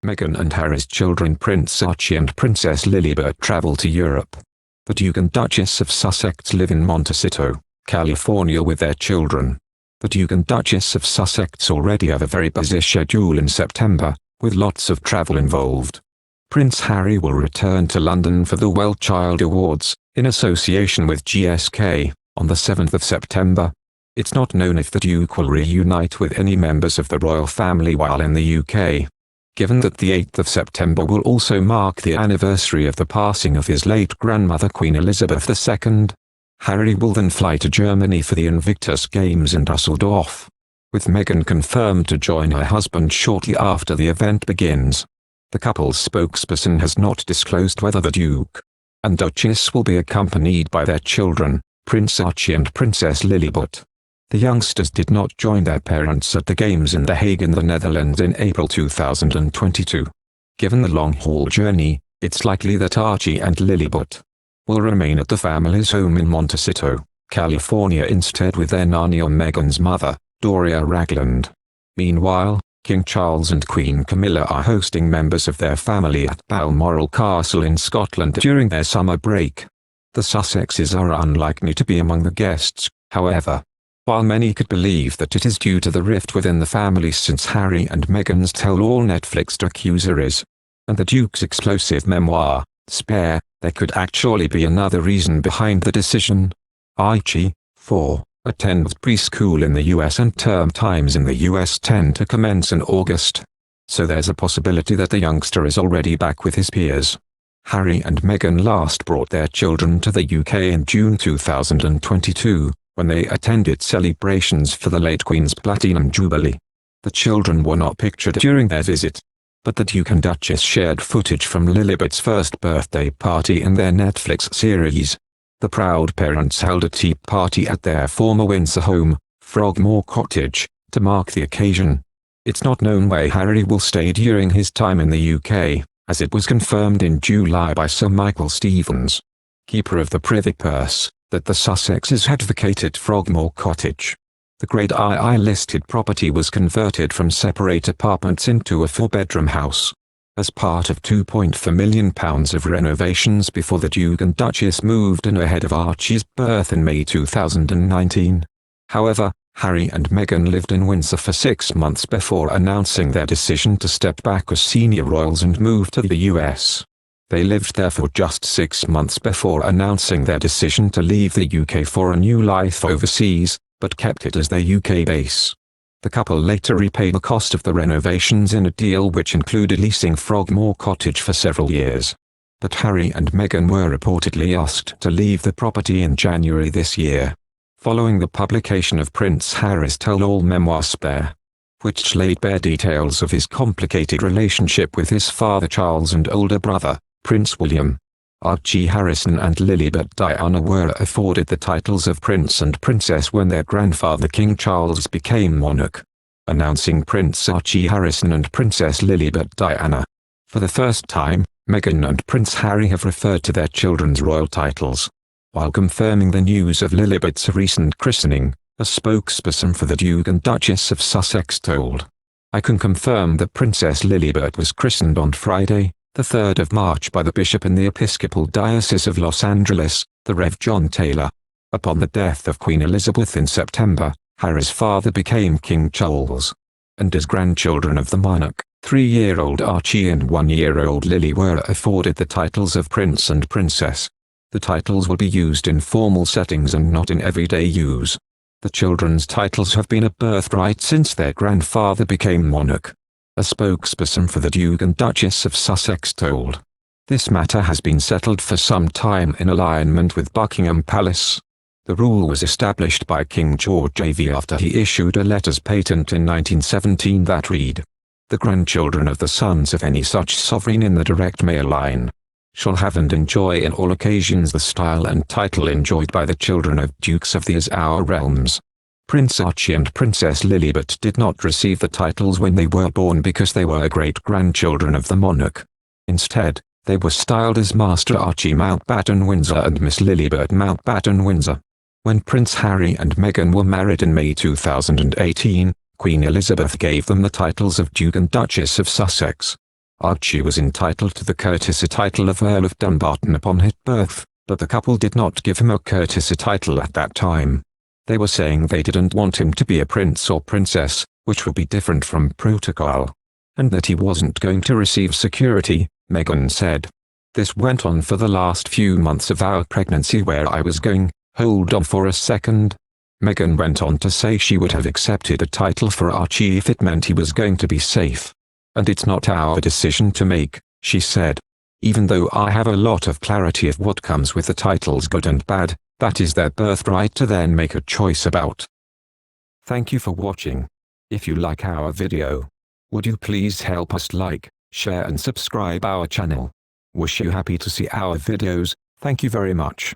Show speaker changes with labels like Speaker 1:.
Speaker 1: Meghan and Harry's children Prince Archie and Princess Lilibet travel to Europe. The Duke and Duchess of Sussex live in Montecito, California with their children. The Duke and Duchess of Sussex already have a very busy schedule in September, with lots of travel involved. Prince Harry will return to London for the Well Child Awards, in association with GSK, on the 7th of September. It's not known if the Duke will reunite with any members of the royal family while in the UK. Given that the 8th of September will also mark the anniversary of the passing of his late grandmother Queen Elizabeth II, Harry will then fly to Germany for the Invictus Games in Dusseldorf, with Meghan confirmed to join her husband shortly after the event begins. The couple's spokesperson has not disclosed whether the Duke and Duchess will be accompanied by their children, Prince Archie and Princess Lilibet. The youngsters did not join their parents at the Games in The Hague in the Netherlands in April 2022. Given the long-haul journey, it's likely that Archie and Lilibet will remain at the family's home in Montecito, California instead with their nanny or Meghan's mother, Doria Ragland. Meanwhile, King Charles and Queen Camilla are hosting members of their family at Balmoral Castle in Scotland during their summer break. The Sussexes are unlikely to be among the guests, however. While many could believe that it is due to the rift within the family since Harry and Meghan's tell-all Netflix docuseries, and the Duke's explosive memoir, Spare, there could actually be another reason behind the decision. Archie, 4, attends preschool in the US and term times in the US tend to commence in August. So there's a possibility that the youngster is already back with his peers. Harry and Meghan last brought their children to the UK in June 2022. When they attended celebrations for the late Queen's Platinum Jubilee. The children were not pictured during their visit, but the Duke and Duchess shared footage from Lilibet's first birthday party in their Netflix series. The proud parents held a tea party at their former Windsor home, Frogmore Cottage, to mark the occasion. It's not known where Harry will stay during his time in the UK, as it was confirmed in July by Sir Michael Stevens, Keeper of the Privy Purse, that the Sussexes had vacated Frogmore Cottage. The Grade II listed property was converted from separate apartments into a 4-bedroom house, as part of £2.4 million of renovations before the Duke and Duchess moved in ahead of Archie's birth in May 2019. However, Harry and Meghan lived in Windsor for 6 months before announcing their decision to step back as senior royals and move to the US. They lived there for just 6 months before announcing their decision to leave the UK for a new life overseas, but kept it as their UK base. The couple later repaid the cost of the renovations in a deal which included leasing Frogmore Cottage for several years. But Harry and Meghan were reportedly asked to leave the property in January this year, following the publication of Prince Harry's tell-all memoir Spare, which laid bare details of his complicated relationship with his father Charles and older brother, Prince William. Archie Harrison and Lilibet Diana were afforded the titles of Prince and Princess when their grandfather King Charles became monarch, announcing Prince Archie Harrison and Princess Lilibet Diana. For the first time, Meghan and Prince Harry have referred to their children's royal titles. While confirming the news of Lilibet's recent christening, a spokesperson for the Duke and Duchess of Sussex told, "I can confirm that Princess Lilibet was christened on Friday, the 3rd of March by the bishop in the Episcopal Diocese of Los Angeles, the Rev. John Taylor. Upon the death of Queen Elizabeth in September, Harry's father became King Charles, and as grandchildren of the monarch, 3-year-old Archie and 1-year-old Lily were afforded the titles of Prince and Princess. The titles will be used in formal settings and not in everyday use. The children's titles have been a birthright since their grandfather became monarch," a spokesperson for the Duke and Duchess of Sussex told. "This matter has been settled for some time in alignment with Buckingham Palace. The rule was established by King George VIII after he issued a letters patent in 1917 that read, 'The grandchildren of the sons of any such sovereign in the direct male line shall have and enjoy in all occasions the style and title enjoyed by the children of dukes of these our realms.' Prince Archie and Princess Lilibet did not receive the titles when they were born because they were great-grandchildren of the monarch. Instead, they were styled as Master Archie Mountbatten Windsor and Miss Lilibet Mountbatten Windsor. When Prince Harry and Meghan were married in May 2018, Queen Elizabeth gave them the titles of Duke and Duchess of Sussex. Archie was entitled to the courtesy title of Earl of Dumbarton upon his birth, but the couple did not give him a courtesy title at that time. They were saying they didn't want him to be a prince or princess, which would be different from protocol, and that he wasn't going to receive security, Meghan said. This went on for the last few months of our pregnancy where I was going, hold on for a second. Meghan went on to say she would have accepted a title for Archie if it meant he was going to be safe. And it's not our decision to make, she said. Even though I have a lot of clarity of what comes with the titles good and bad, that is their birthright to then make a choice about. Thank you for watching. If you like our video, would you please help us like, share and subscribe our channel. Wish you happy to see our videos. Thank you very much.